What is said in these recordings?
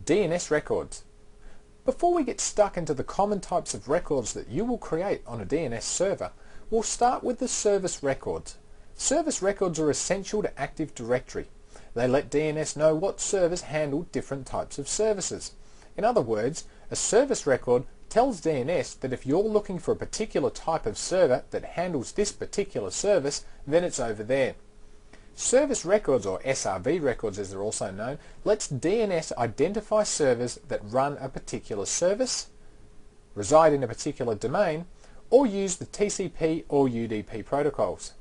DNS Records. Before we get stuck into the common types of records that you will create on a DNS server, we'll start with the service records. Service records are essential to Active Directory. They let DNS know what servers handle different types of services. In other words, a service record tells DNS that if you're looking for a particular type of server that handles this particular service, then it's over there. Service records, or SRV records as they're also known, lets DNS identify servers that run a particular service, reside in a particular domain, or use the TCP or UDP protocols.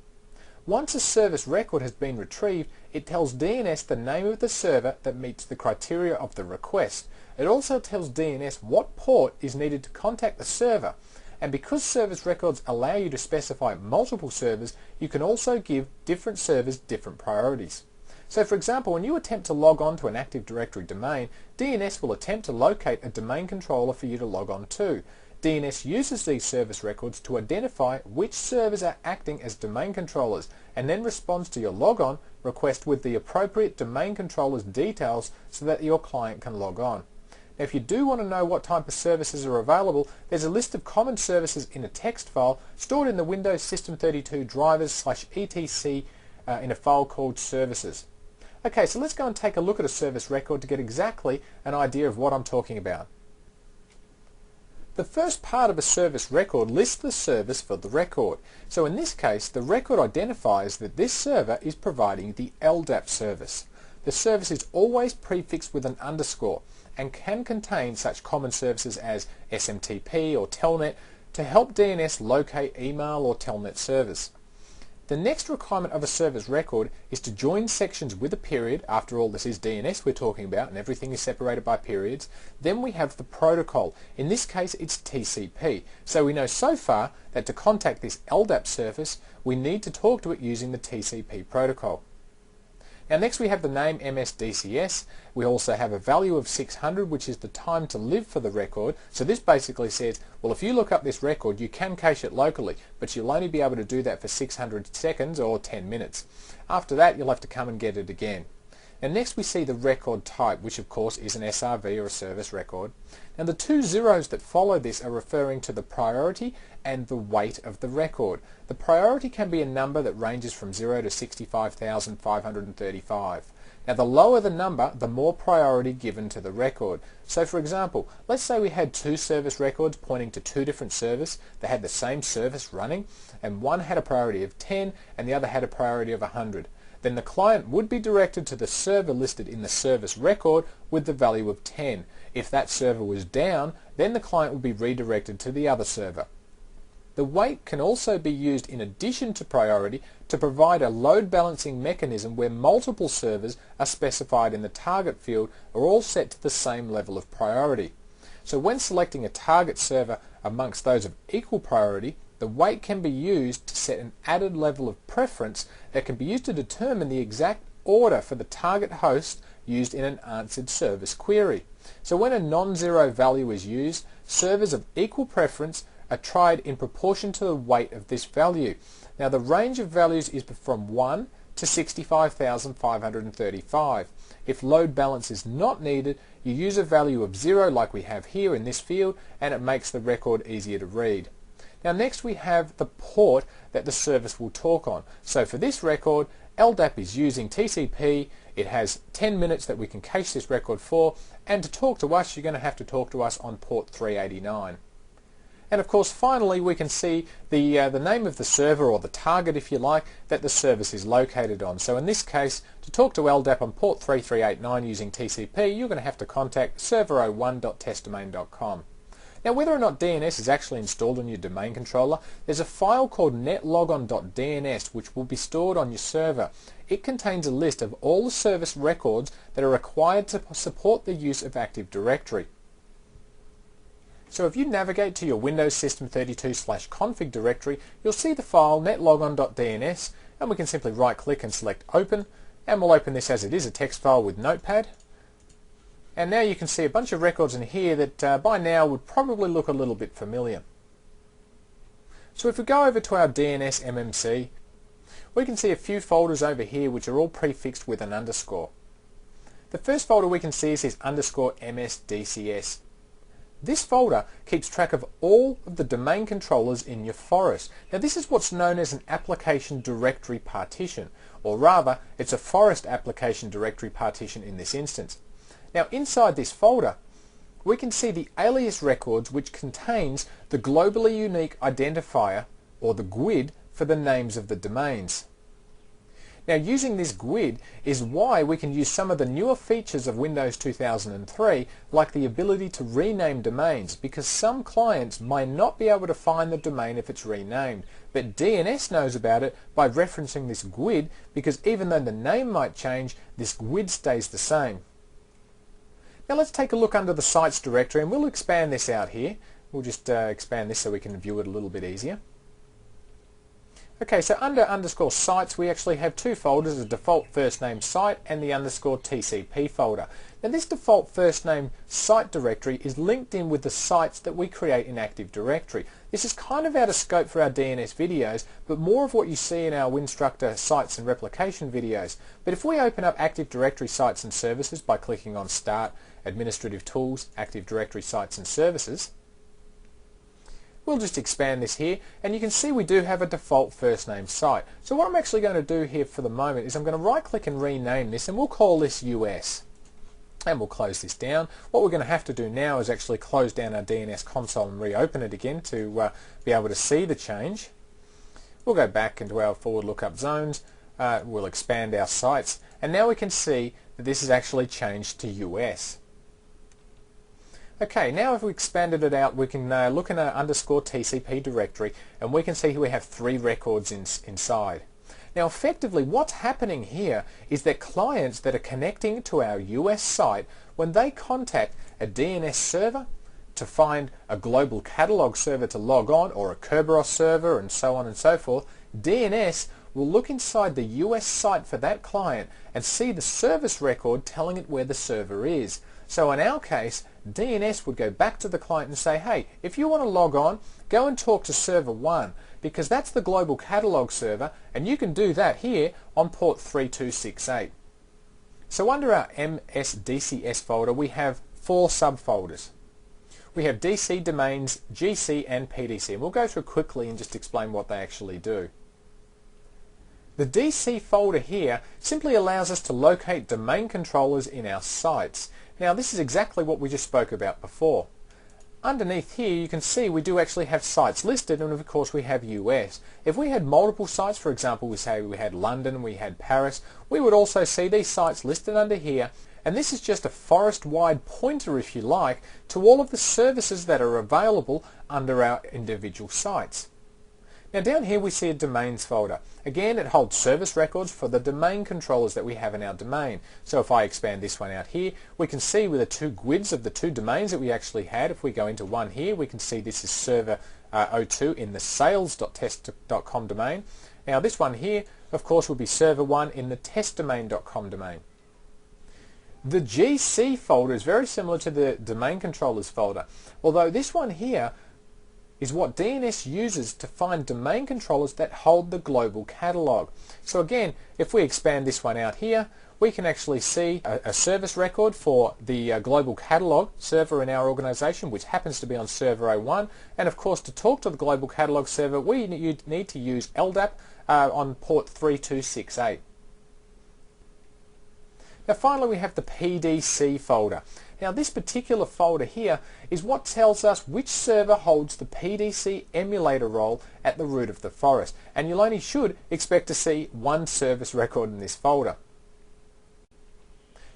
Once a service record has been retrieved, it tells DNS the name of the server that meets the criteria of the request. It also tells DNS what port is needed to contact the server. And because service records allow you to specify multiple servers, you can also give different servers different priorities. So for example, when you attempt to log on to an Active Directory domain, DNS will attempt to locate a domain controller for you to log on to. DNS uses these service records to identify which servers are acting as domain controllers and then responds to your logon request with the appropriate domain controller's details so that your client can log on. Now, if you do want to know what type of services are available, there's a list of common services in a text file stored in the Windows System 32 drivers/etc in a file called services. Okay, so let's go and take a look at a service record to get exactly an idea of what I'm talking about. The first part of a service record lists the service for the record. So in this case, the record identifies that this server is providing the LDAP service. The service is always prefixed with an underscore and can contain such common services as SMTP or Telnet to help DNS locate email or Telnet servers. The next requirement of a service record is to join sections with a period. After all, this is DNS we're talking about and everything is separated by periods. Then we have the protocol. In this case it's TCP. So we know so far that to contact this LDAP service we need to talk to it using the TCP protocol. Now next we have the name MSDCS. We also have a value of 600, which is the time to live for the record. So this basically says, well, if you look up this record you can cache it locally, but you'll only be able to do that for 600 seconds or 10 minutes. After that you'll have to come and get it again. And next we see the record type, which of course is an SRV or a service record. Now the two zeros that follow this are referring to the priority and the weight of the record. The priority can be a number that ranges from 0 to 65,535. Now the lower the number, the more priority given to the record. So for example, let's say we had two service records pointing to two different servers. They had the same service running, and one had a priority of 10 and the other had a priority of 100. Then the client would be directed to the server listed in the service record with the value of 10. If that server was down, then the client would be redirected to the other server. The weight can also be used in addition to priority to provide a load balancing mechanism where multiple servers are specified in the target field are all set to the same level of priority. So when selecting a target server amongst those of equal priority, the weight can be used to set an added level of preference that can be used to determine the exact order for the target host used in an answered service query. So when a non-zero value is used, servers of equal preference are tried in proportion to the weight of this value. Now the range of values is from 1 to 65,535. If load balance is not needed, you use a value of 0 like we have here in this field, and it makes the record easier to read. Now next we have the port that the service will talk on. So for this record, LDAP is using TCP. It has 10 minutes that we can cache this record for, and to talk to us you're going to have to talk to us on port 389. And of course finally we can see the name of the server, or the target if you like, that the service is located on. So in this case, to talk to LDAP on port 3389 using TCP, you're going to have to contact server01.testdomain.com. Now whether or not DNS is actually installed on your domain controller, there's a file called netlogon.dns which will be stored on your server. It contains a list of all the service records that are required to support the use of Active Directory. So if you navigate to your Windows System 32/config directory, you'll see the file netlogon.dns, and we can simply right click and select open, and we'll open this as it is, a text file with Notepad. And now you can see a bunch of records in here that by now would probably look a little bit familiar. So if we go over to our DNS MMC, we can see a few folders over here which are all prefixed with an underscore. The first folder we can see is this _MSDCS. This folder keeps track of all of the domain controllers in your forest. Now this is what's known as an application directory partition, or rather it's a forest application directory partition in this instance. Now inside this folder we can see the alias records, which contains the globally unique identifier, or the GUID, for the names of the domains. Now using this GUID is why we can use some of the newer features of Windows 2003, like the ability to rename domains, because some clients might not be able to find the domain if it's renamed, but DNS knows about it by referencing this GUID, because even though the name might change, this GUID stays the same. Now let's take a look under the sites directory, and we'll expand this out here. We'll just expand this so we can view it a little bit easier. Okay, so under _sites we actually have two folders, a default first name site and the _TCP folder. Now this default first name site directory is linked in with the sites that we create in Active Directory. This is kind of out of scope for our DNS videos, but more of what you see in our Winstructor sites and replication videos. But if we open up Active Directory sites and services by clicking on Start, Administrative Tools, Active Directory sites and services, we'll just expand this here, and you can see we do have a default first name site. So what I'm actually going to do here for the moment is I'm going to right click and rename this, and we'll call this US. And we'll close this down. What we're going to have to do now is actually close down our DNS console and reopen it again to be able to see the change. We'll go back into our forward lookup zones, we'll expand our sites, and now we can see that this has actually changed to US. Okay, now if we expanded it out, we can look in our _TCP directory, and we can see we have 3 records inside. Now effectively what's happening here is that clients that are connecting to our US site, when they contact a DNS server to find a global catalog server to log on, or a Kerberos server, and so on and so forth, DNS will look inside the US site for that client and see the service record telling it where the server is. So in our case, DNS would go back to the client and say, hey, if you want to log on, go and talk to server 1, because that's the global catalog server, and you can do that here on port 3268. So under our MSDCS folder we have 4 subfolders. We have DC domains, GC and PDC, and we'll go through quickly and just explain what they actually do. The DC folder here simply allows us to locate domain controllers in our sites. Now this is exactly what we just spoke about before. Underneath here you can see we do actually have sites listed, and of course we have US. If we had multiple sites, for example we say we had London, we had Paris, we would also see these sites listed under here, and this is just a forest-wide pointer, if you like, to all of the services that are available under our individual sites. Now down here we see a domains folder. Again, it holds service records for the domain controllers that we have in our domain. So if I expand this one out here, we can see with the 2 GUIDs of the 2 domains that we actually had. If we go into one here, we can see this is server 02 in the sales.test.com domain. Now this one here, of course, will be server 1 in the testdomain.com domain. The GC folder is very similar to the domain controllers folder, although this one here is what DNS uses to find domain controllers that hold the global catalog. So again, if we expand this one out here, we can actually see a service record for the global catalog server in our organization, which happens to be on server 01, and of course to talk to the global catalog server we need to use LDAP on port 3268. Now finally we have the PDC folder. Now this particular folder here is what tells us which server holds the PDC emulator role at the root of the forest, and you'll only should expect to see one service record in this folder.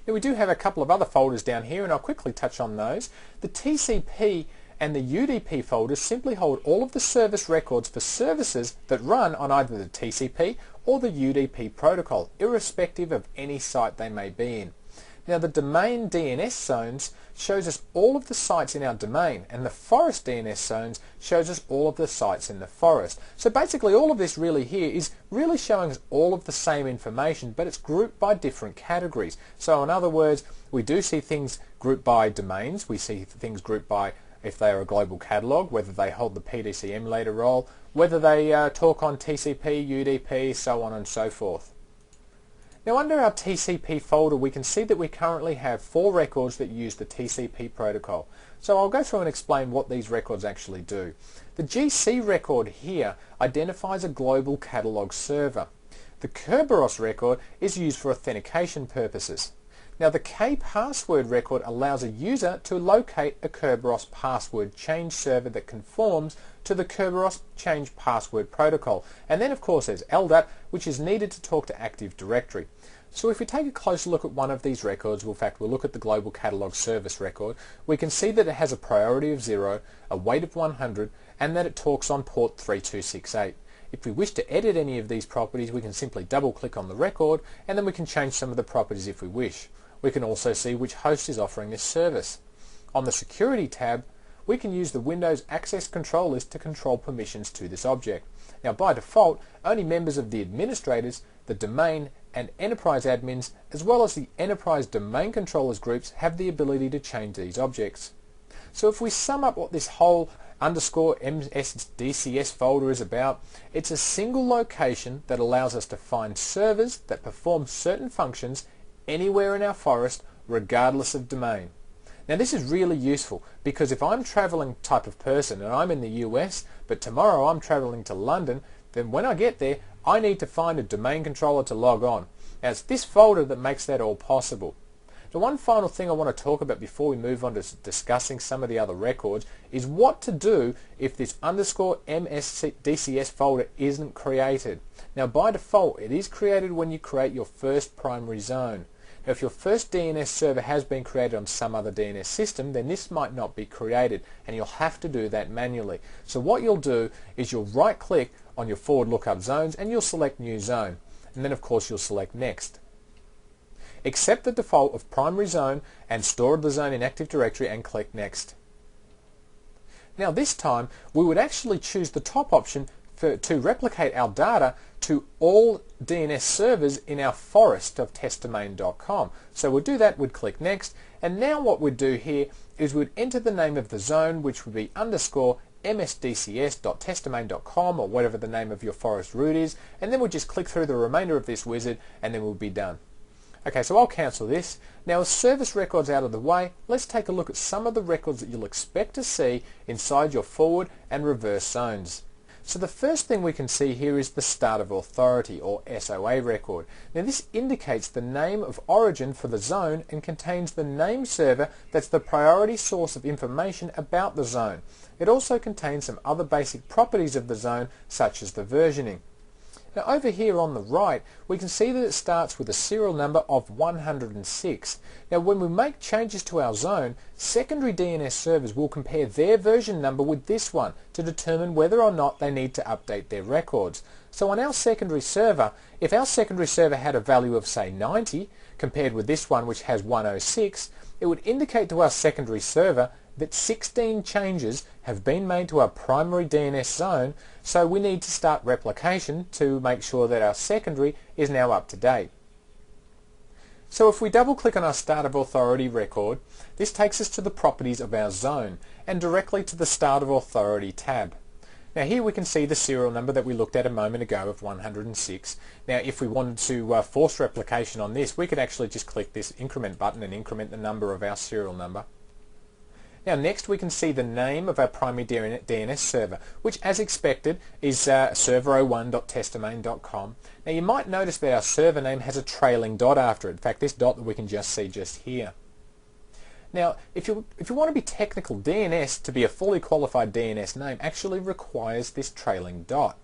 Now we do have a couple of other folders down here, and I'll quickly touch on those. The TCP and the UDP folders simply hold all of the service records for services that run on either the TCP or the UDP protocol, irrespective of any site they may be in. Now the domain DNS zones shows us all of the sites in our domain, and the forest DNS zones shows us all of the sites in the forest. So basically all of this really here is really showing us all of the same information, but it's grouped by different categories. So in other words, we do see things grouped by domains, we see things grouped by if they are a global catalog, whether they hold the PDC emulator role, whether they talk on TCP, UDP, so on and so forth. Now under our TCP folder we can see that we currently have 4 records that use the TCP protocol. So I'll go through and explain what these records actually do. The GC record here identifies a global catalog server. The Kerberos record is used for authentication purposes. Now the K-password record allows a user to locate a Kerberos password change server that conforms to the Kerberos change password protocol. And then of course there's LDAP, which is needed to talk to Active Directory. So if we take a closer look at one of these records, in fact we'll look at the Global Catalog Service record, we can see that it has a priority of 0, a weight of 100, and that it talks on port 3268. If we wish to edit any of these properties, we can simply double click on the record and then we can change some of the properties if we wish. We can also see which host is offering this service. On the Security tab, we can use the Windows Access Control List to control permissions to this object. Now by default, only members of the administrators, the domain and enterprise admins, as well as the enterprise domain controllers groups have the ability to change these objects. So if we sum up what this whole _MSDCS folder is about, it's a single location that allows us to find servers that perform certain functions anywhere in our forest regardless of domain. Now this is really useful because if I'm traveling type of person and I'm in the US but tomorrow I'm traveling to London, then when I get there I need to find a domain controller to log on. Now it's this folder that makes that all possible. The one final thing I want to talk about before we move on to discussing some of the other records is what to do if this _MSDCS folder isn't created. Now by default it is created when you create your first primary zone. Now if your first DNS server has been created on some other DNS system, then this might not be created and you'll have to do that manually. So what you'll do is you'll right click on your forward lookup zones and you'll select New Zone, and then of course you'll select Next. Accept the default of primary zone and store the zone in Active Directory and click Next. Now this time we would actually choose the top option to replicate our data to all DNS servers in our forest of testdomain.com. So we'll do that, we'd click Next, and now what we'd do here is we'd enter the name of the zone, which would be _MSDCS.testdomain.com or whatever the name of your forest root is, and then we'll just click through the remainder of this wizard and then we'll be done. Okay, so I'll cancel this. Now with service records out of the way, let's take a look at some of the records that you'll expect to see inside your forward and reverse zones. So the first thing we can see here is the Start of Authority or SOA record. Now this indicates the name of origin for the zone and contains the name server that's the priority source of information about the zone. It also contains some other basic properties of the zone such as the versioning. Now over here on the right we can see that it starts with a serial number of 106. Now when we make changes to our zone, secondary DNS servers will compare their version number with this one to determine whether or not they need to update their records. So on our secondary server, if our secondary server had a value of say 90 compared with this one which has 106, it would indicate to our secondary server that 16 changes have been made to our primary DNS zone, so we need to start replication to make sure that our secondary is now up to date. So if we double click on our Start of Authority record, this takes us to the properties of our zone and directly to the Start of Authority tab. Now here we can see the serial number that we looked at a moment ago of 106. Now if we wanted to force replication on this, we could actually just click this increment button and increment the number of our serial number. Now next we can see the name of our primary DNS server, which as expected is server01.testdomain.com. Now you might notice that our server name has a trailing dot after it. In fact, this dot that we can just see just here. Now if you want to be technical, DNS to be a fully qualified DNS name actually requires this trailing dot.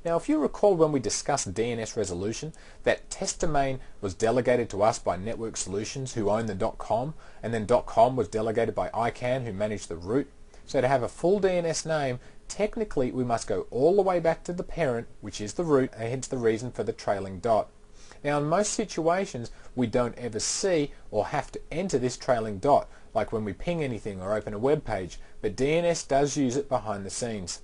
Now if you recall when we discussed DNS resolution, that test domain was delegated to us by Network Solutions who own the .com, and then .com was delegated by ICANN who managed the root. So to have a full DNS name, technically we must go all the way back to the parent, which is the root, and hence the reason for the trailing dot. Now in most situations we don't ever see or have to enter this trailing dot, like when we ping anything or open a web page, but DNS does use it behind the scenes.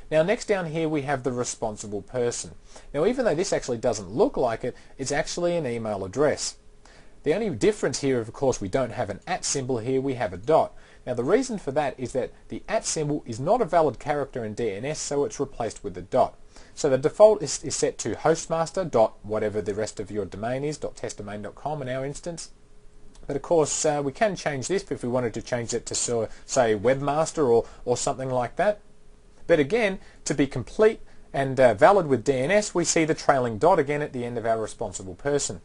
Now next down here we have the responsible person. Now even though this actually doesn't look like it, it's actually an email address. The only difference here, of course, we don't have an @ symbol here, we have a dot. Now the reason for that is that the @ symbol is not a valid character in DNS, so it's replaced with a dot. So the default is set to hostmaster dot whatever the rest of your domain is, .testdomain.com in our instance. But of course we can change this if we wanted to change it to say webmaster or something like that. But again, to be complete and valid with DNS, we see the trailing dot again at the end of our responsible person.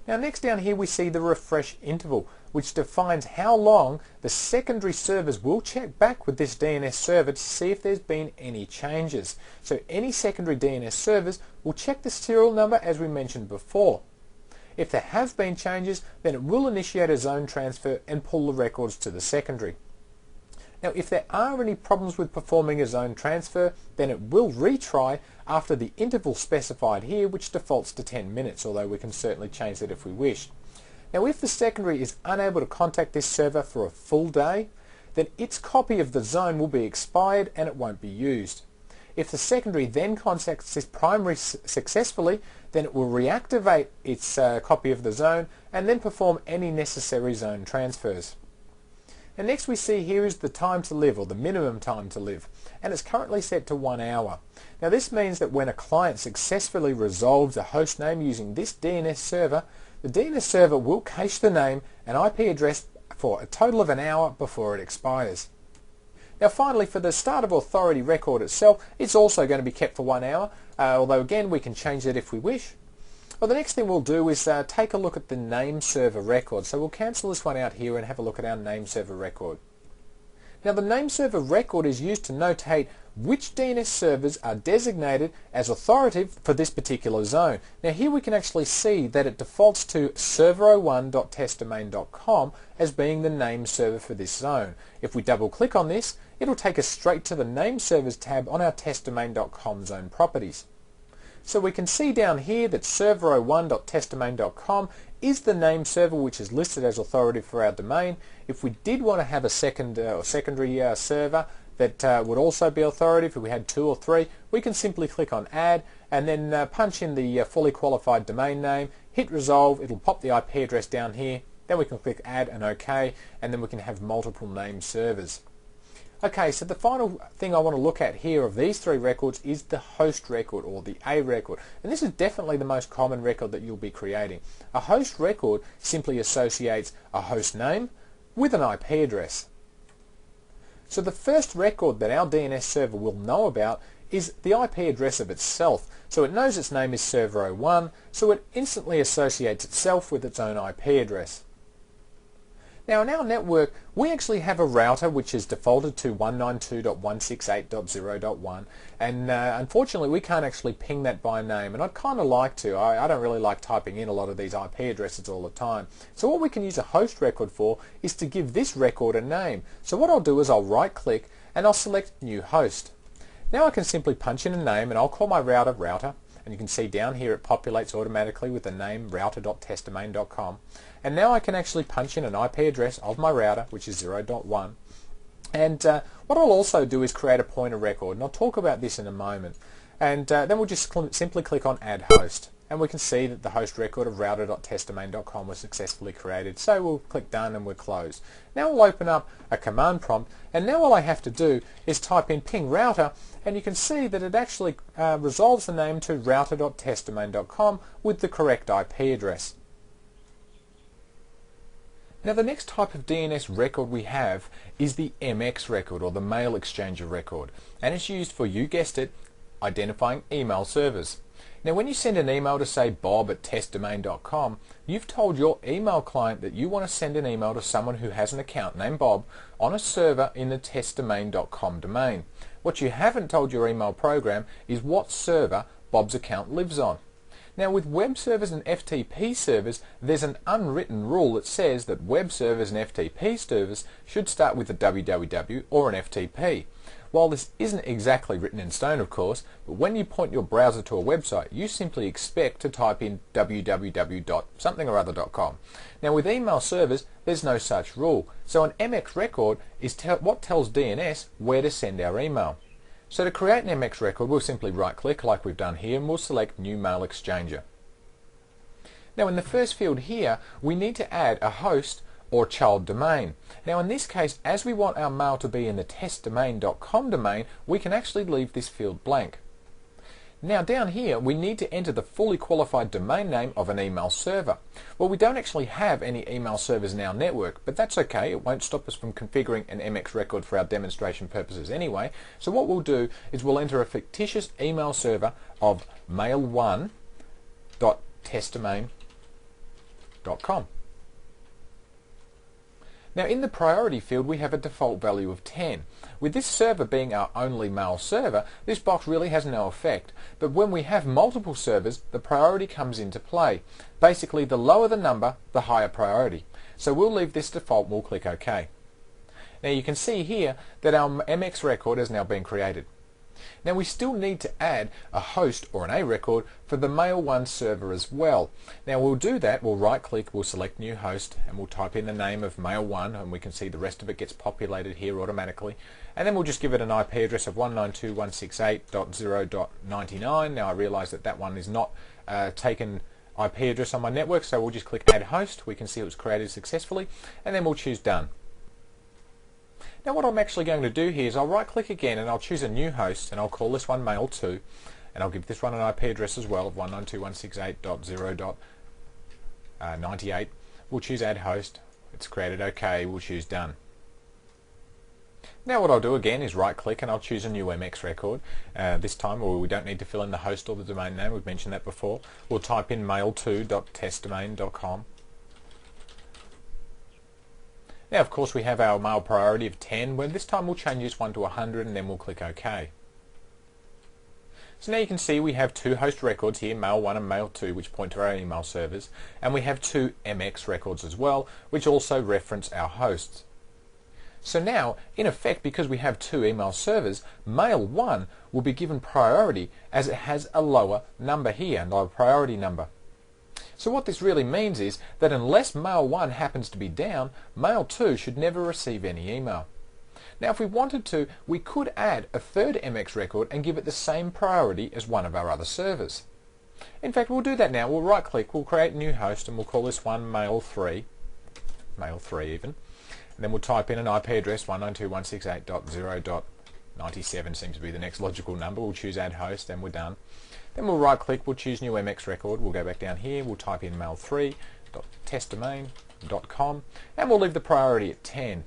Now next down here we see the refresh interval, which defines how long the secondary servers will check back with this DNS server to see if there's been any changes. So any secondary DNS servers will check the serial number as we mentioned before. If there have been changes, then it will initiate a zone transfer and pull the records to the secondary. Now if there are any problems with performing a zone transfer, then it will retry after the interval specified here, which defaults to 10 minutes, although we can certainly change that if we wish. Now if the secondary is unable to contact this server for a full day, then its copy of the zone will be expired and it won't be used. If the secondary then contacts this primary successfully, then it will reactivate its copy of the zone and then perform any necessary zone transfers. And next we see here is the time to live, or the minimum time to live, and it's currently set to 1 hour. Now this means that when a client successfully resolves a host name using this DNS server, the DNS server will cache the name and IP address for a total of an hour before it expires. Now finally, for the start of authority record itself, it's also going to be kept for 1 hour, although again we can change that if we wish. Well, the next thing we'll do is take a look at the name server record. So we'll cancel this one out here and have a look at our name server record. Now the name server record is used to notate which DNS servers are designated as authoritative for this particular zone. Now here we can actually see that it defaults to server01.testdomain.com as being the name server for this zone. If we double click on this, it'll take us straight to the name servers tab on our testdomain.com zone properties. So we can see down here that server01.testdomain.com is the name server which is listed as authoritative for our domain. If we did want to have a secondary server that would also be authoritative, if we had 2 or 3, we can simply click on add and then punch in the fully qualified domain name, hit resolve, it'll pop the IP address down here, then we can click add and OK, and then we can have multiple name servers. Okay, so the final thing I want to look at here of these 3 records is the host record, or the A record. And this is definitely the most common record that you'll be creating. A host record simply associates a host name with an IP address. So the first record that our DNS server will know about is the IP address of itself. So it knows its name is server01, so it instantly associates itself with its own IP address. Now in our network, we actually have a router which is defaulted to 192.168.0.1, and unfortunately we can't actually ping that by name, and I'd kind of like to. I don't really like typing in a lot of these IP addresses all the time. So what we can use a host record for is to give this record a name. So what I'll do is I'll right click and I'll select new host. Now I can simply punch in a name and I'll call my router router, and you can see down here it populates automatically with the name router.testdomain.com. And now I can actually punch in an IP address of my router, which is 0.1. And what I'll also do is create a pointer record, and I'll talk about this in a moment. And then we'll just simply click on add host. And we can see that the host record of router.testdomain.com was successfully created. So we'll click done and we'll close. Now we'll open up a command prompt, and now all I have to do is type in ping router, and you can see that it actually resolves the name to router.testdomain.com with the correct IP address. Now the next type of DNS record we have is the MX record, or the mail exchanger record, and it's used for, you guessed it, identifying email servers. Now when you send an email to say bob@testdomain.com, you've told your email client that you want to send an email to someone who has an account named Bob on a server in the testdomain.com domain. What you haven't told your email program is what server Bob's account lives on. Now with web servers and FTP servers, there's an unwritten rule that says that web servers and FTP servers should start with a www or an FTP. While this isn't exactly written in stone, of course, but when you point your browser to a website, you simply expect to type in www.somethingorother.com. Now with email servers, there's no such rule, so an MX record is what tells DNS where to send our email. So to create an MX record, we'll simply right-click like we've done here, and we'll select New Mail Exchanger. Now in the first field here, we need to add a host or child domain. Now in this case, as we want our mail to be in the testdomain.com domain, we can actually leave this field blank. Now down here we need to enter the fully qualified domain name of an email server. Well, we don't actually have any email servers in our network, but that's okay. It won't stop us from configuring an MX record for our demonstration purposes anyway. So what we'll do is we'll enter a fictitious email server of mail1.testdomain.com. Now in the priority field we have a default value of 10. With this server being our only mail server, this box really has no effect. But when we have multiple servers, the priority comes into play. Basically, the lower the number, the higher priority. So we'll leave this default and we'll click OK. Now you can see here that our MX record has now been created. Now we still need to add a host or an A record for the Mail1 server as well. Now we'll do that, we'll right click, we'll select new host and we'll type in the name of Mail1 and we can see the rest of it gets populated here automatically. And then we'll just give it an IP address of 192.168.0.99. Now I realise that that one is not taken IP address on my network, so we'll just click add host. We can see it was created successfully and then we'll choose done. Now what I'm actually going to do here is I'll right click again and I'll choose a new host and I'll call this one Mail2 and I'll give this one an IP address as well of 192.168.0.98. We'll choose add host. It's created OK. We'll choose done. Now what I'll do again is right click and I'll choose a new MX record. This time we don't need to fill in the host or the domain name. We've mentioned that before. We'll type in mail2.testdomain.com. Now of course we have our mail priority of 10, where this time we'll change this one to 100 and then we'll click OK. So now you can see we have two host records here, Mail1 and Mail2, which point to our email servers, and we have two MX records as well, which also reference our hosts. So now, in effect, because we have two email servers, Mail1 will be given priority as it has a lower number here, lower priority number. So what this really means is that unless Mail1 happens to be down, Mail2 should never receive any email. Now if we wanted to, we could add a third MX record and give it the same priority as one of our other servers. In fact, we'll do that now. We'll right click, we'll create a new host and we'll call this one Mail3 even. And then we'll type in an IP address 192.168.0.97 seems to be the next logical number. We'll choose add host and we're done. Then we'll right click, we'll choose new MX record, we'll go back down here, we'll type in mail3.testdomain.com and we'll leave the priority at 10.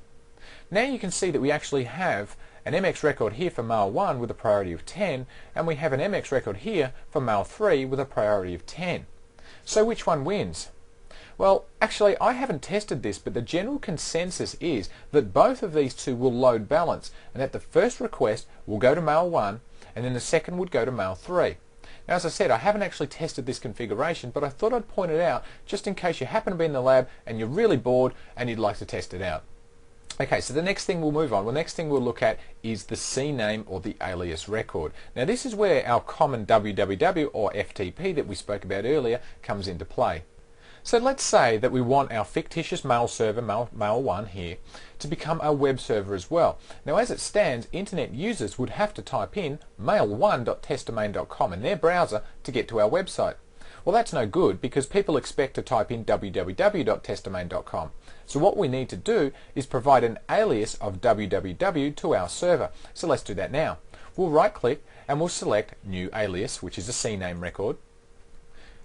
Now you can see that we actually have an MX record here for Mail1 with a priority of 10 and we have an MX record here for Mail3 with a priority of 10. So which one wins? Well, actually I haven't tested this, but the general consensus is that both of these two will load balance and that the first request will go to Mail1 and then the second would go to Mail3. Now as I said, I haven't actually tested this configuration, but I thought I'd point it out just in case you happen to be in the lab and you're really bored and you'd like to test it out. Okay, so the next thing we'll move on. The next thing we'll look at is the CNAME or the alias record. Now this is where our common www or FTP that we spoke about earlier comes into play. So let's say that we want our fictitious mail server, Mail1 here, to become a web server as well. Now as it stands, internet users would have to type in mail1.testdomain.com in their browser to get to our website. Well, that's no good because people expect to type in www.testdomain.com. So what we need to do is provide an alias of www to our server. So let's do that now. We'll right click and we'll select new alias, which is a CNAME record.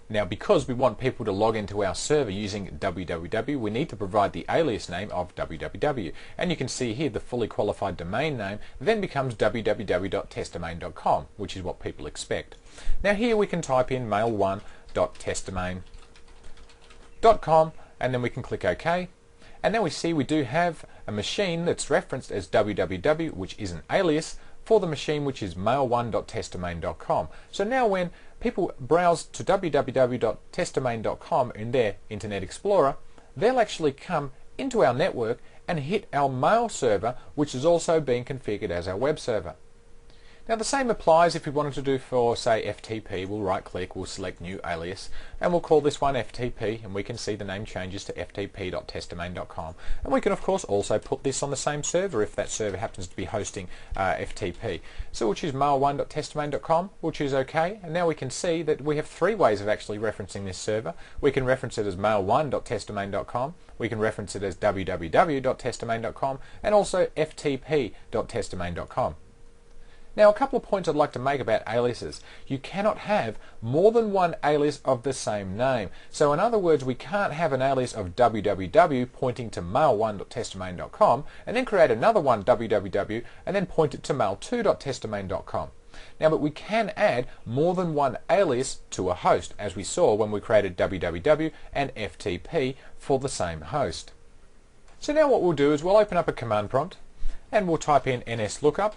Now because we want people to log into our server using www, we need to provide the alias name of www. And you can see here the fully qualified domain name then becomes www.testdomain.com, which is what people expect. Now here we can type in mail1.testdomain.com and then we can click OK. And now we see we do have a machine that's referenced as www, which is an alias for the machine which is mail1.testdomain.com. So now when people browse to www.testdomain.com in their Internet Explorer, they'll actually come into our network and hit our mail server, which is also being configured as our web server. Now the same applies if we wanted to do for, say, FTP. We'll right click, we'll select new alias, and we'll call this one FTP, and we can see the name changes to ftp.testdomain.com. And we can of course also put this on the same server if that server happens to be hosting FTP. So we'll choose mail1.testdomain.com, we'll choose OK, and now we can see that we have three ways of actually referencing this server. We can reference it as mail1.testdomain.com, we can reference it as www.testdomain.com, and also ftp.testdomain.com. Now, a couple of points I'd like to make about aliases. You cannot have more than one alias of the same name. So in other words, we can't have an alias of www pointing to mail1.testdomain.com and then create another one www and then point it to mail2.testdomain.com. Now, but we can add more than one alias to a host, as we saw when we created www and FTP for the same host. So now what we'll do is we'll open up a command prompt and we'll type in nslookup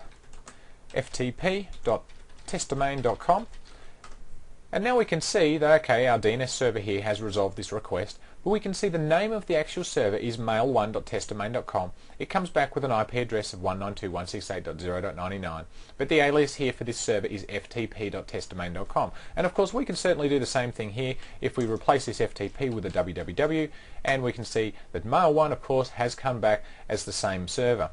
ftp.testdomain.com, and now we can see that okay, our DNS server here has resolved this request, but we can see the name of the actual server is mail1.testdomain.com. It comes back with an IP address of 192.168.0.99, but the alias here for this server is ftp.testdomain.com. And of course we can certainly do the same thing here if we replace this FTP with a www, and we can see that mail1 of course has come back as the same server.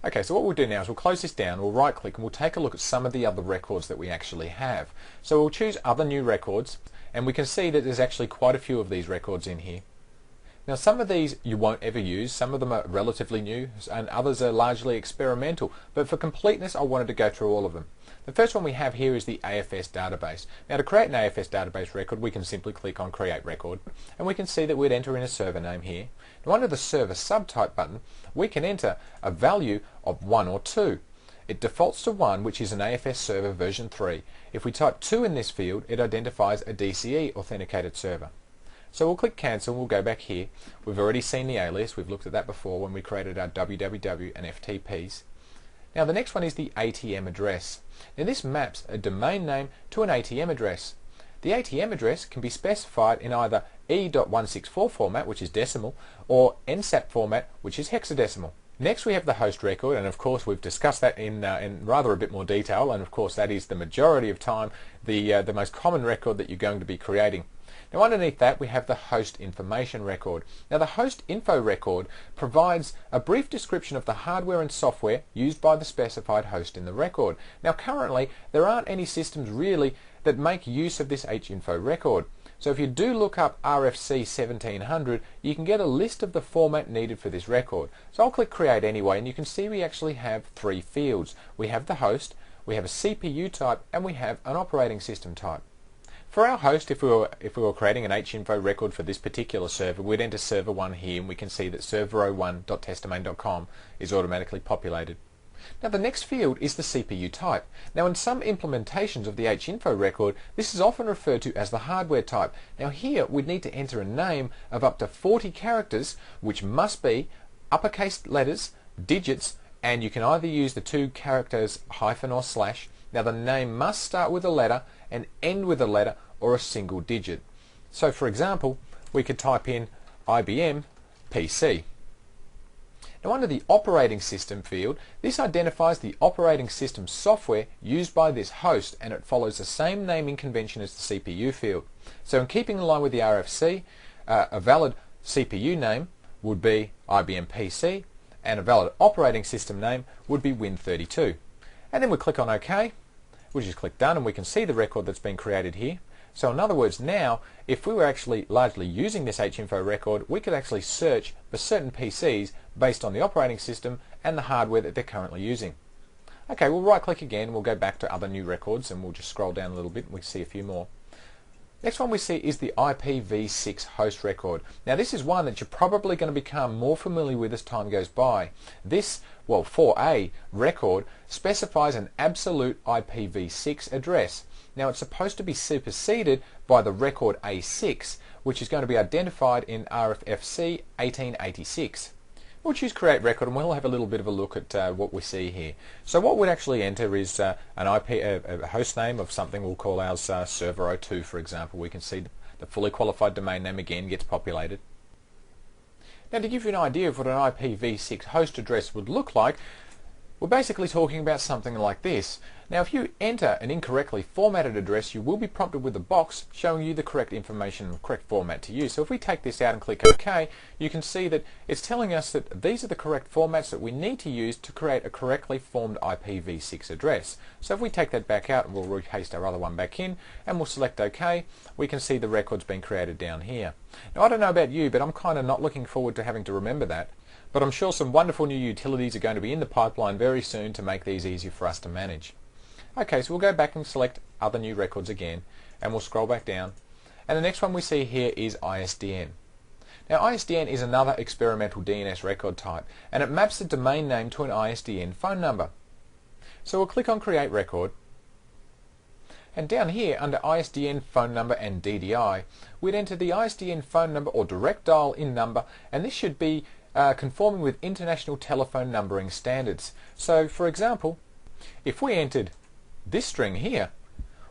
Okay, so what we'll do now is we'll close this down, we'll right click and we'll take a look at some of the other records that we actually have. So we'll choose other new records, and we can see that there's actually quite a few of these records in here. Now some of these you won't ever use, some of them are relatively new and others are largely experimental, but for completeness I wanted to go through all of them. The first one we have here is the AFS database. Now to create an AFS database record we can simply click on create record and we can see that we'd enter in a server name here. Now under the server subtype button we can enter a value of 1 or 2. It defaults to 1, which is an AFS server version 3. If we type 2 in this field it identifies a DCE authenticated server. So we'll click cancel and we'll go back here. We've already seen the alias, we've looked at that before when we created our www and FTPs. Now the next one is the ATM address. Now this maps a domain name to an ATM address. The ATM address can be specified in either E.164 format, which is decimal, or NSAP format, which is hexadecimal. Next we have the host record, and of course we've discussed that in rather a bit more detail, and of course that is the majority of time the most common record that you're going to be creating. Now underneath that we have the host information record. Now the host info record provides a brief description of the hardware and software used by the specified host in the record. Now currently there aren't any systems really that make use of this hinfo record. So if you do look up RFC 1700 you can get a list of the format needed for this record. So I'll click create anyway and you can see we actually have 3 fields. We have the host, we have a CPU type and we have an operating system type. For our host, if we were creating an hinfo record for this particular server, we'd enter server 1 here and we can see that server01.testdomain.com is automatically populated. Now the next field is the CPU type. Now in some implementations of the hinfo record, this is often referred to as the hardware type. Now here we'd need to enter a name of up to 40 characters, which must be uppercase letters, digits, and you can either use the 2 characters hyphen or slash. Now the name must start with a letter and end with a letter or a single digit. So for example, we could type in IBM PC. Now under the operating system field, this identifies the operating system software used by this host and it follows the same naming convention as the CPU field. So in keeping in line with the RFC, a valid CPU name would be IBM PC and a valid operating system name would be Win32. And then we click on OK. We'll just click done and we can see the record that's been created here. So in other words now, if we were actually largely using this hinfo record, we could actually search for certain PCs based on the operating system and the hardware that they're currently using. Okay, we'll right click again, we'll go back to other new records and we'll just scroll down a little bit and we see a few more. Next one we see is the IPv6 host record. Now this is one that you're probably going to become more familiar with as time goes by. This, well, 4A record specifies an absolute IPv6 address. Now it's supposed to be superseded by the record A6, which is going to be identified in RFC 1886. We'll choose create record and we'll have a little bit of a look at what we see here. So what we'd actually enter is a host name of something we'll call ours server 02 for example. We can see the fully qualified domain name again gets populated. Now to give you an idea of what an IPv6 host address would look like, we're basically talking about something like this. Now if you enter an incorrectly formatted address you will be prompted with a box showing you the correct information and correct format to use. So if we take this out and click OK, you can see that it's telling us that these are the correct formats that we need to use to create a correctly formed IPv6 address. So if we take that back out and we'll repaste our other one back in and we'll select OK, we can see the record's been created down here. Now I don't know about you, but I'm kind of not looking forward to having to remember that. but I'm sure some wonderful new utilities are going to be in the pipeline very soon to make these easier for us to manage. Okay, so we'll go back and select other new records again, and we'll scroll back down. And the next one we see here is ISDN. Now ISDN is another experimental DNS record type, and it maps the domain name to an ISDN phone number. So we'll click on Create Record, and down here under ISDN phone number and DDI, we'd enter the ISDN phone number or direct dial-in number, and this should be conforming with international telephone numbering standards. So for example, if we entered this string here,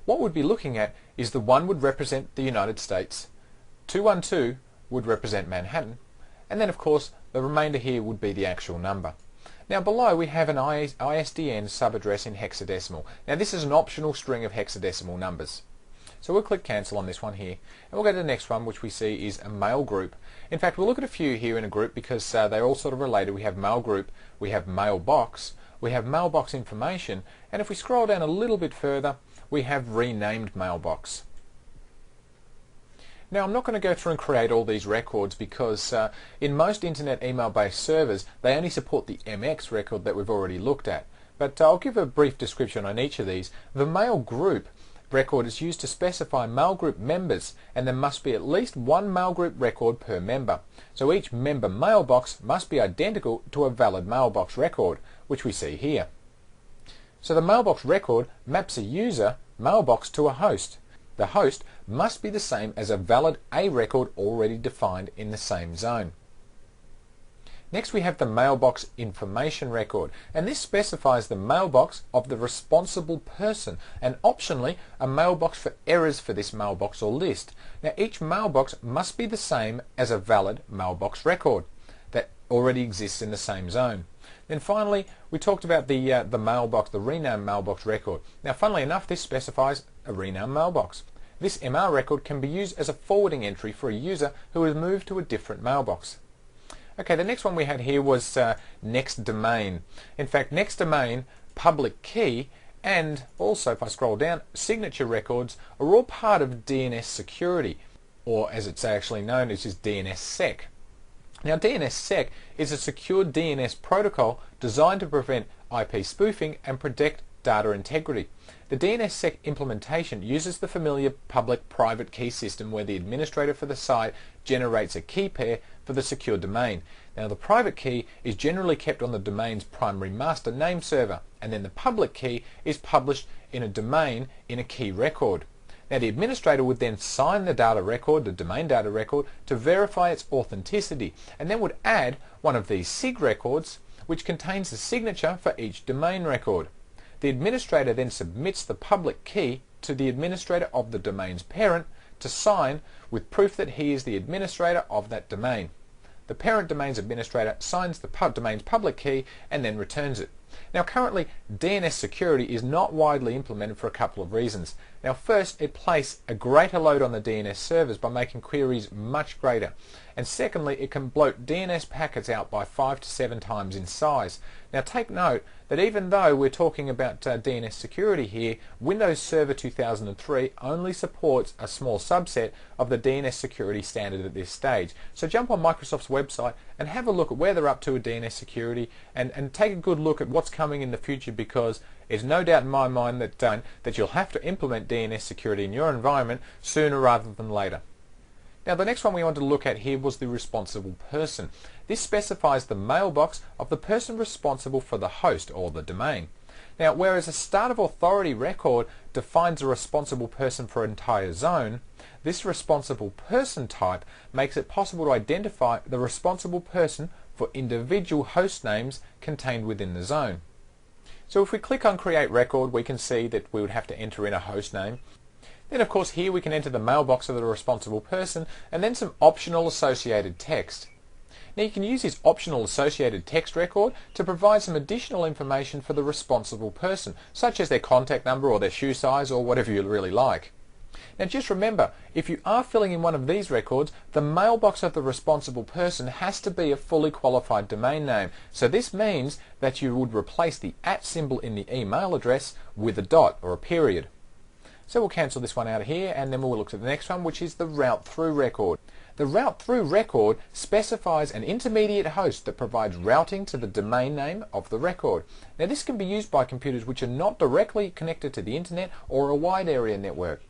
what we'd be looking at is the 1 would represent the United States, 212 would represent Manhattan, and then of course the remainder here would be the actual number. Now below we have an ISDN subaddress in hexadecimal. Now this is an optional string of hexadecimal numbers. So we'll click cancel on this one here, and we'll go to the next one, which we see is a mail group. In fact, we'll look at a few here in a group because they're all sort of related. We have mail group, we have mailbox, we have mailbox information, and if we scroll down a little bit further, we have renamed mailbox. Now I'm not going to go through and create all these records because in most internet email based servers they only support the MX record that we've already looked at. But I'll give a brief description on each of these. The mail group record is used to specify mail group members, and there must be at least one mail group record per member. So each member mailbox must be identical to a valid mailbox record, which we see here. So the mailbox record maps a user mailbox to a host. The host must be the same as a valid A record already defined in the same zone. Next we have the mailbox information record, and this specifies the mailbox of the responsible person, and optionally a mailbox for errors for this mailbox or list. Now each mailbox must be the same as a valid mailbox record that already exists in the same zone. Then finally we talked about the mailbox, the renamed mailbox record. Now funnily enough, this specifies a renamed mailbox. This MR record can be used as a forwarding entry for a user who has moved to a different mailbox. Okay, the next one we had here was next domain. In fact, next domain, public key, and also if I scroll down, signature records are all part of DNS security, or as it's actually known as DNSSEC. Now DNSSEC is a secure DNS protocol designed to prevent IP spoofing and protect data integrity. The DNSSEC implementation uses the familiar public-private key system where the administrator for the site generates a key pair for the secure domain. Now the private key is generally kept on the domain's primary master name server, and then the public key is published in a domain in a key record. Now the administrator would then sign the data record, the domain data record, to verify its authenticity, and then would add one of these SIG records which contains the signature for each domain record. The administrator then submits the public key to the administrator of the domain's parent to sign with proof that he is the administrator of that domain. The parent domain's administrator signs the domain's public key and then returns it. Now currently DNS security is not widely implemented for a couple of reasons. Now first, it places a greater load on the DNS servers by making queries much greater, and secondly it can bloat DNS packets out by 5 to 7 times in size. Now take note that even though we're talking about DNS security here, Windows Server 2003 only supports a small subset of the DNS security standard at this stage. So jump on Microsoft's website and have a look at where they're up to with DNS security, and take a good look at what's coming in the future, because there's no doubt in my mind that you'll have to implement DNS security in your environment sooner rather than later. Now the next one we wanted to look at here was the responsible person. This specifies the mailbox of the person responsible for the host or the domain. Now whereas a start of authority record defines a responsible person for an entire zone, this responsible person type makes it possible to identify the responsible person for individual host names contained within the zone. So if we click on Create Record, we can see that we would have to enter in a host name. Then of course here we can enter the mailbox of the responsible person and then some optional associated text. Now you can use this optional associated text record to provide some additional information for the responsible person, such as their contact number or their shoe size or whatever you really like. Now just remember, if you are filling in one of these records, the mailbox of the responsible person has to be a fully qualified domain name. So this means that you would replace the @ symbol in the email address with a dot or a period. So we'll cancel this one out of here, and then we'll look at the next one, which is the route through record. The route through record specifies an intermediate host that provides routing to the domain name of the record. Now this can be used by computers which are not directly connected to the internet or a wide area network.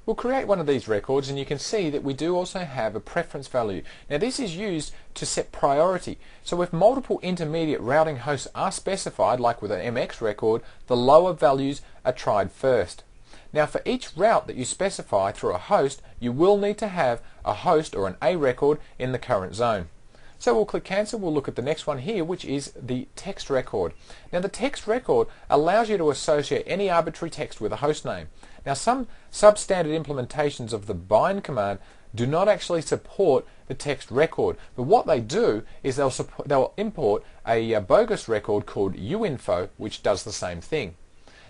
We'll create one of these records, and you can see that we do also have a preference value. Now this is used to set priority. So if multiple intermediate routing hosts are specified, like with an MX record, the lower values are tried first. Now for each route that you specify through a host, you will need to have a host or an A record in the current zone. So we'll click cancel. We'll look at the next one here, which is the text record. Now the text record allows you to associate any arbitrary text with a host name. Now some substandard implementations of the bind command do not actually support the text record, but what they do is they'll import a bogus record called uinfo, which does the same thing.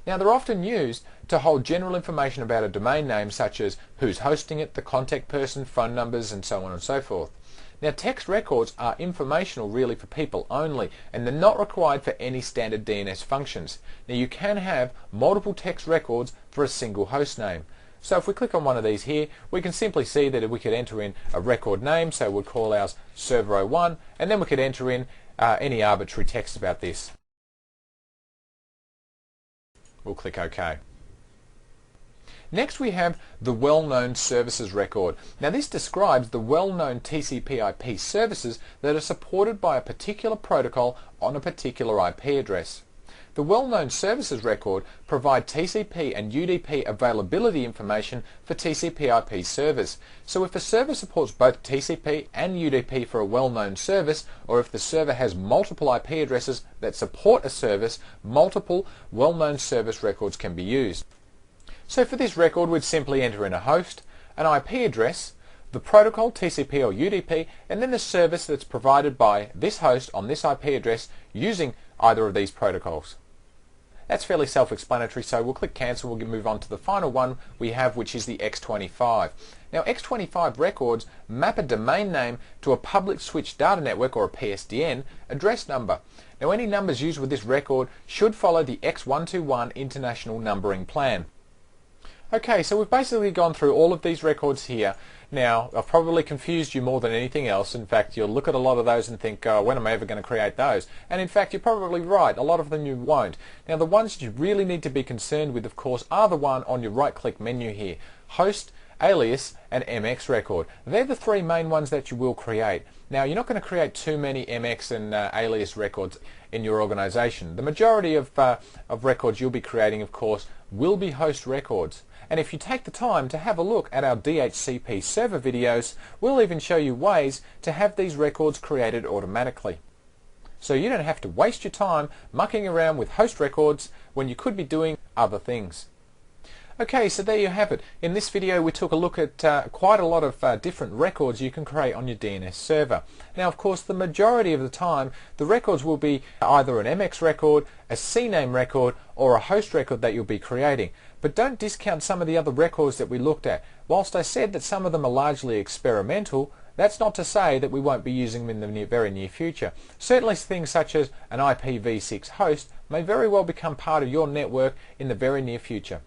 Now they're often used to hold general information about a domain name, such as who's hosting it, the contact person, phone numbers, and so on and so forth. Now text records are informational really for people only, and they're not required for any standard DNS functions. Now you can have multiple text records for a single host name. So if we click on one of these here, we can simply see that we could enter in a record name, so we'll call ours server 01, and then we could enter in any arbitrary text about this. We'll click OK. Next we have the well-known services record. Now this describes the well-known TCP/IP services that are supported by a particular protocol on a particular IP address. The well-known services record provide TCP and UDP availability information for TCP/IP servers. So if a server supports both TCP and UDP for a well-known service, or if the server has multiple IP addresses that support a service, multiple well-known service records can be used. So for this record, we'd simply enter in a host, an IP address, the protocol, TCP or UDP, and then the service that's provided by this host on this IP address using either of these protocols. That's fairly self-explanatory, so we'll click cancel. We'll move on to the final one we have, which is the X25. Now X25 records map a domain name to a public switch data network, or a PSDN, address number. Now any numbers used with this record should follow the X121 international numbering plan. Okay, so we've basically gone through all of these records here. Now, I've probably confused you more than anything else. In fact, you'll look at a lot of those and think, when am I ever going to create those? And in fact, you're probably right. A lot of them you won't. Now, the ones that you really need to be concerned with, of course, are the one on your right-click menu here. Host, alias, and MX record. They're the three main ones that you will create. Now, you're not going to create too many MX and alias records in your organization. The majority of records you'll be creating, of course, will be host records. And if you take the time to have a look at our DHCP server videos, we'll even show you ways to have these records created automatically. So you don't have to waste your time mucking around with host records when you could be doing other things. Okay, so there you have it. In this video we took a look at quite a lot of different records you can create on your DNS server. Now of course the majority of the time the records will be either an MX record, a CNAME record, or a host record that you'll be creating. But don't discount some of the other records that we looked at. Whilst I said that some of them are largely experimental, that's not to say that we won't be using them in the very near future. Certainly things such as an IPv6 host may very well become part of your network in the very near future.